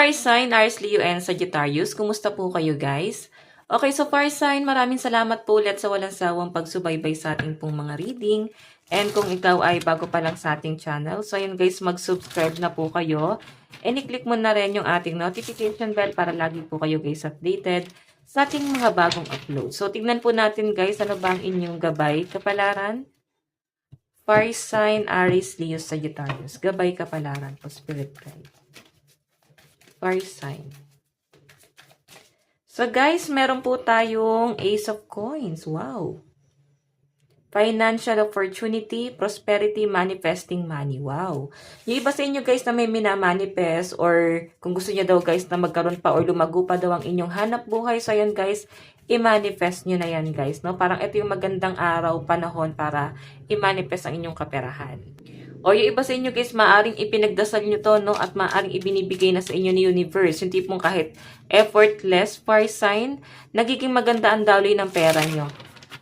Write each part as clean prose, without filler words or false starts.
fire sign, Aries, Leo, and Sagittarius. Kumusta po kayo guys? Okay, so fire sign, maraming salamat po ulit sa walang sawang pagsubaybay sa ating pong mga reading. And kung ikaw ay bago pa lang sa ating channel, so ayun guys, mag-subscribe na po kayo. And i-click mo na rin yung ating notification bell para lagi po kayo guys updated sa ating mga bagong upload. So tignan po natin guys, ano ba ang inyong gabay, kapalaran? Fire sign, Aries, Leo, Sagittarius. Gabay, kapalaran po, spirit guide. Fire sign. So guys, meron po tayong Ace of Coins. Wow. Financial opportunity, prosperity, manifesting money. Wow. Yung iba sa inyo guys na may minamanifest or kung gusto niyo daw guys na magkaroon pa or lumago pa daw ang inyong hanap buhay. So ayan guys, i-manifest nyo na yan guys. No? Parang ito yung magandang araw, panahon para i-manifest ang inyong kaperahan. O yung iba sa inyo guys, maaring ipinagdasal nyo to, no? At maaring ibinibigay na sa inyo ni universe. Yung tipong kahit effortless, fire sign, nagiging maganda ang daloy ng pera nyo.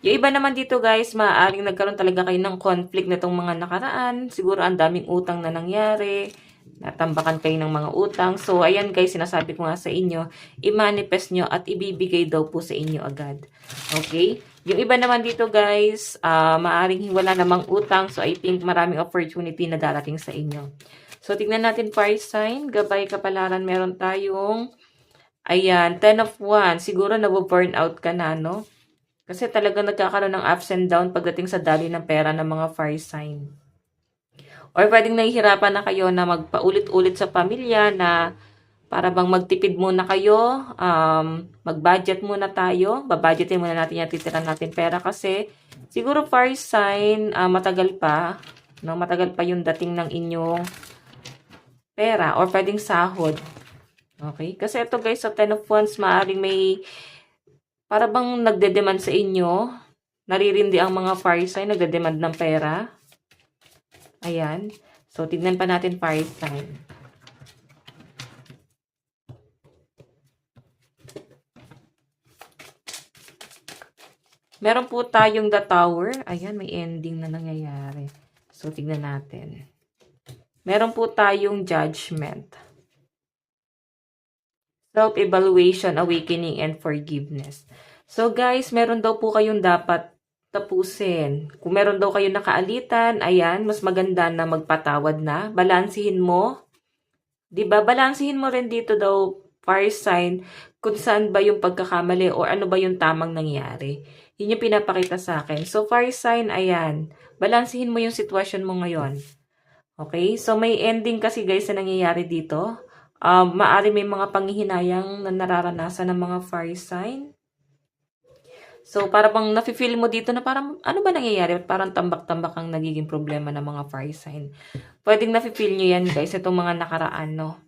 Yung iba naman dito guys, maaring nagkaroon talaga kayo ng conflict na itong mga nakaraan. Siguro ang daming utang na nangyari. Natambakan kayo ng mga utang. So, ayan guys, sinasabi ko nga sa inyo, i-manifest nyo at ibibigay daw po sa inyo agad. Okay? Yung iba naman dito guys, maaring wala namang utang. So, I think maraming opportunity na darating sa inyo. So, tignan natin fire sign. Gabay, kapalaran, meron tayong, ayan, 10 of Wands. Siguro nabu-burn out ka na, no? Kasi talagang nagkakaroon ng ups and down pagdating sa daloy ng pera ng mga fire sign. Or pwedeng nahihirapan na kayo na magpaulit-ulit sa pamilya na para bang magtipid muna kayo, mag-budget muna tayo, babudgetin muna natin yung titiran natin pera kasi siguro fire sign, matagal pa, no? Matagal pa yung dating ng inyong pera or pwedeng sahod. Okay? Kasi ito guys, sa 10 of Wands, maaaring may para bang nagde-demand sa inyo, naririndi ang mga fire sign, nagde-demand ng pera. Ayan. So, tignan pa natin fire sign. Meron po tayong the tower. Ayan, may ending na nangyayari. So, tignan natin. Meron po tayong judgment. Self-evaluation, awakening, and forgiveness. So, guys, meron daw po kayong dapat tapusin. Kung meron daw kayong nakaalitan, ayan, mas maganda na magpatawad na. Balansihin mo. Diba? Balansihin mo rin dito daw, fire sign, kung saan ba yung pagkakamali o ano ba yung tamang nangyari. Yun yung pinapakita sa akin. So, fire sign, ayan. Balansihin mo yung sitwasyon mo ngayon. Okay? So, may ending kasi guys na nangyayari dito. Maari may mga panghihinayang na nararanasan ng mga fire sign. So, para bang nafe-feel mo dito na parang, ano ba nangyayari? Parang tambak-tambak ang nagiging problema ng mga fire sign. Pwedeng nafe-feel nyo yan guys, itong mga nakaraan, no?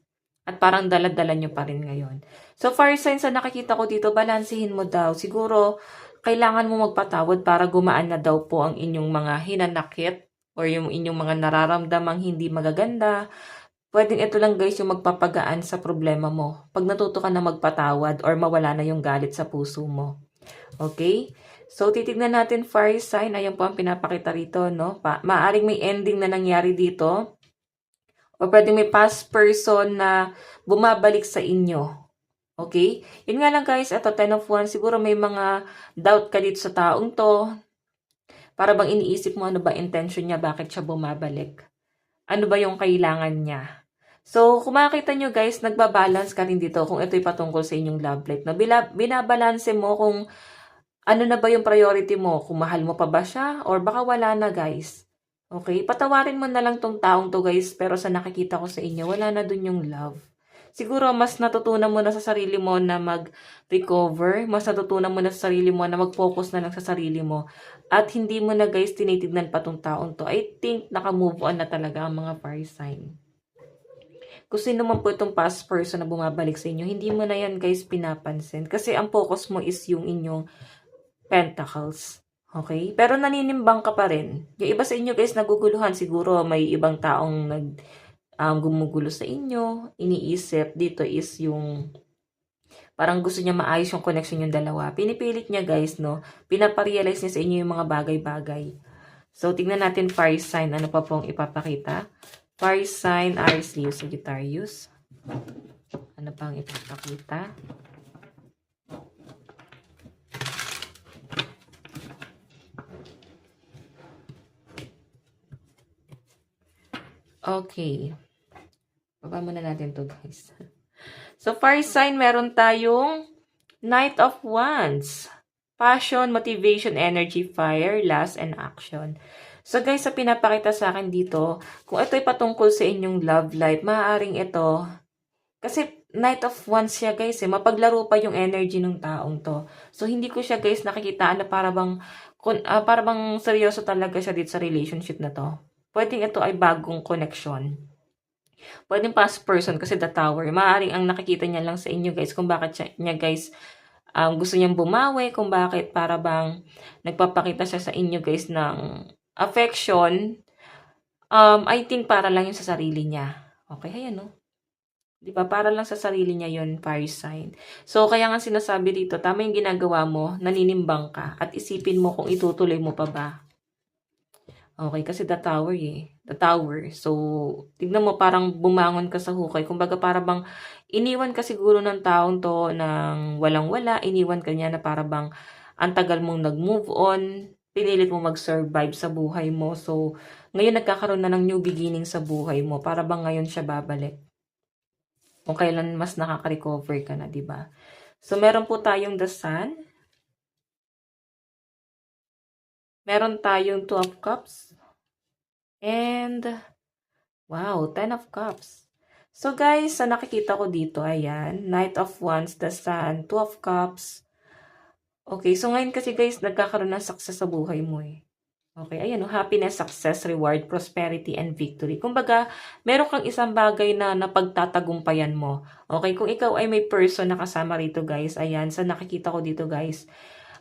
At parang dala-dala nyo pa rin ngayon. So, fire signs na nakikita ko dito, balansihin mo daw. Siguro, kailangan mo magpatawad para gumaan na daw po ang inyong mga hinanakit or yung inyong mga nararamdamang hindi magaganda. Pwedeng ito lang guys yung magpapagaan sa problema mo. Pag natuto ka na magpatawad or mawala na yung galit sa puso mo. Okay? So, titignan natin fire sign. Ayan po ang pinapakita rito, no? Maaring may ending na nangyari dito. O pwedeng may past person na bumabalik sa inyo. Okay? Yun nga lang guys, ito 10 of Wands, siguro may mga doubt ka dito sa taong to. Para bang iniisip mo ano ba intention niya, bakit siya bumabalik? Ano ba yung kailangan niya? So, kung makikita nyo guys, nagbabalance ka rin dito kung ito'y patungkol sa inyong love life. No? Binabalanse mo kung ano na ba yung priority mo, kung mahal mo pa ba siya or baka wala na guys. Okay? Patawarin mo na lang tong taong to guys, pero sa nakikita ko sa inyo, wala na dun yung love. Siguro mas natutunan mo na sa sarili mo na mag-recover, mas natutunan mo na sa sarili mo na mag-focus na lang sa sarili mo, at hindi mo na guys tinitignan pa tong taong to. I think naka-move on na talaga ang mga fire sign. Kung sino man po itong past person na bumabalik sa inyo, hindi mo na yan guys pinapansin. Kasi ang focus mo is yung inyong pentacles. Okay? Pero naninimbang ka pa rin. Yung iba sa inyo guys naguguluhan, siguro may ibang taong gumugulo sa inyo, iniisip, dito is yung parang gusto niya maayos yung connection yung dalawa. Pinipilit niya guys, no? Pinaparealize niya sa inyo yung mga bagay-bagay. So, tignan natin fire sign. Ano pa pong ipapakita? Fire sign, Aries, Leo, Sagittarius. Ano pang ipapakita? Okay. Baba muna natin to guys. So, fire sign, meron tayong Knight of Wands. Passion, motivation, energy, fire, lust, and action. So guys, sa pinapakita sa akin dito, kung ito ay patungkol sa inyong love life, maaaring ito, kasi Knight of Wands siya guys, mapaglaro pa yung energy ng taong to. So hindi ko siya guys nakikita na para bang seryoso talaga siya dito sa relationship na to. Pwedeng ito ay bagong connection. Pwedeng past person kasi the tower. Maaaring ang nakikita niya lang sa inyo guys kung bakit niya guys gusto niyang bumawi, kung bakit para bang nagpapakita siya sa inyo guys ng affection. I think para lang yun sa sarili niya. Okay, ayan no? Di ba? Para lang sa sarili niya yun, fire sign. So, kaya nga sinasabi dito, tama yung ginagawa mo, naninimbang ka, at isipin mo kung itutuloy mo pa ba. Okay, kasi the tower eh. The tower. So, tignan mo parang bumangon ka sa hukay. Kumbaga para bang iniwan ka siguro ng taong to ng walang-wala. Iniwan ka niya na para bang ang tagal mong nag-move on. Pinilit mo mag-survive sa buhay mo. So, ngayon nagkakaroon na ng new beginning sa buhay mo. Para bang ngayon siya babalik. Kung kailan mas nakaka-recover ka na, di ba? So, meron po tayong the sun. Meron tayong 2 of cups. And, wow, 10 of cups. So, guys, sa nakikita ko dito, ayan, Knight of Wands, the Sun, 2 of Cups. Okay, so ngayon kasi, guys, nagkakaroon ng success sa buhay mo eh. Okay, ayan, happiness, success, reward, prosperity, and victory. Kumbaga, meron kang isang bagay na napagtatagumpayan mo. Okay, kung ikaw ay may person na kasama rito, guys, ayan, sa nakikita ko dito, guys,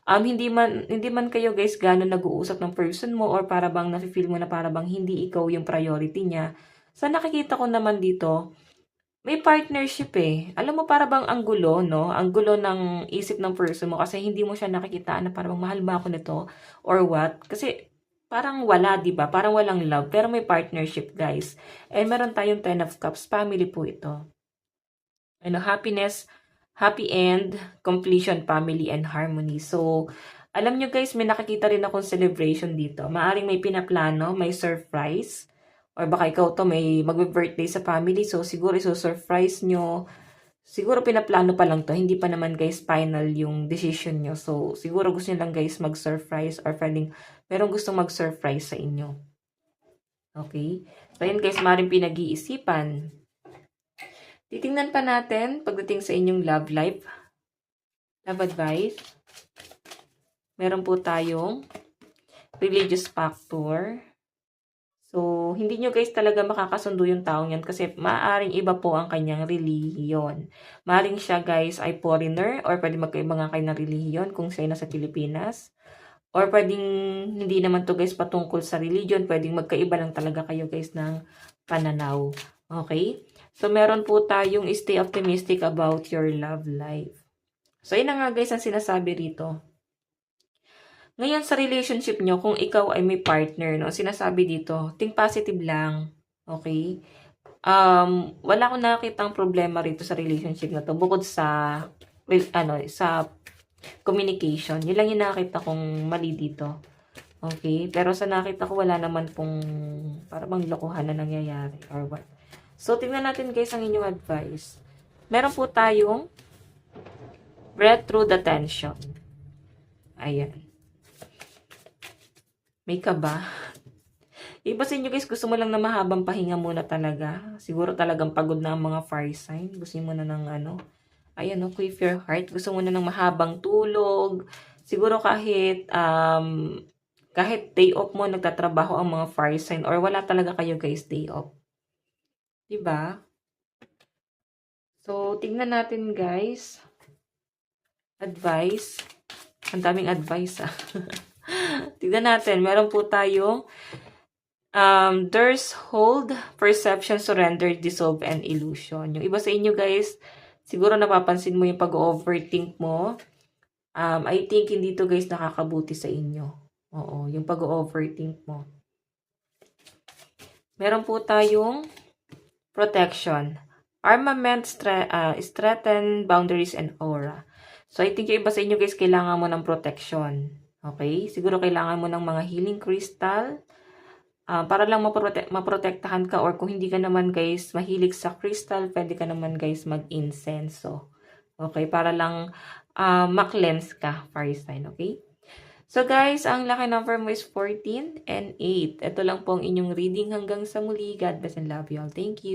hindi man kayo guys gano'n nag-uusap ng person mo or para bang nafe-feel mo na para bang hindi ikaw yung priority niya. Sa nakikita ko naman dito, may partnership eh. Alam mo para bang ang gulo, no? Ang gulo ng isip ng person mo kasi hindi mo siya nakikita na para bang mahal ba ako nito or what? Kasi parang wala, 'di ba? Parang walang love pero may partnership, guys. And meron tayong 10 of cups, family po ito. Ano, happiness, happy end, completion, family, and harmony. So, alam nyo guys, may nakikita rin akong celebration dito. Maaring may pinaplano, may surprise, or baka ikaw to may magbe-birthday sa family. So, siguro iso-surprise nyo. Siguro pinaplano pa lang to. Hindi pa naman guys final yung decision nyo. So, siguro gusto nyo lang guys mag-surprise or merong gustong mag-surprise sa inyo. Okay? So, yun guys, maaaring pinag-iisipan. Titingnan pa natin pagdating sa inyong love life. Love advice. Meron po tayong religious factor. So, hindi nyo guys talaga makakasundo yung taong yan kasi maaaring iba po ang kanyang relihiyon. Maaaring siya guys ay foreigner or pwede magkaiba nga kayo ng relihiyon kung siya ay nasa Pilipinas. Or pwedeng hindi naman to guys patungkol sa religion. Pwedeng magkaiba lang talaga kayo guys ng pananaw. Okay? So, meron po tayong stay optimistic about your love life. So, yun na nga guys ang sinasabi rito. Ngayon sa relationship nyo, kung ikaw ay may partner, no, sinasabi dito, think positive lang. Okay? Wala akong nakakitang problema rito sa relationship na to bukod sa sa communication. Yun lang yung nakita kong mali dito. Okay? Pero sa nakita ko, wala naman pong parang lokohan na nangyayari or what. So, tingnan natin guys ang inyong advice. Meron po tayong breath through the tension. Ayan. May kaba. Iba sa inyo guys, gusto mo lang na mahabang pahinga muna talaga. Siguro talagang pagod na ang mga fire sign. Gusto mo na ng ayan, quiff your heart. Gusto mo na ng mahabang tulog. Siguro kahit day off mo, nagtatrabaho ang mga fire sign or wala talaga kayo guys day off. Diba? So, tingnan natin guys. Advice. Ang daming advice Tingnan natin. Meron po tayong there's hold, perception, surrender, dissolve, and illusion. Yung iba sa inyo guys, siguro napapansin mo yung pag-overthink mo. I think hindi to guys nakakabuti sa inyo. Oo, yung pag-overthink mo. Meron po tayong protection. Armament, strengthen boundaries and aura. So, I think yung iba sa inyo guys, kailangan mo ng protection. Okay? Siguro kailangan mo ng mga healing crystal. Para lang maprotektahan ka, or kung hindi ka naman guys mahilig sa crystal, pwede ka naman guys mag-incense. Okay? Para lang ma-cleanse ka, fire sign. Okay? So guys, ang lucky number mo is 14 and 8. Ito lang po ang inyong reading hanggang sa muli. God bless and love you all. Thank you.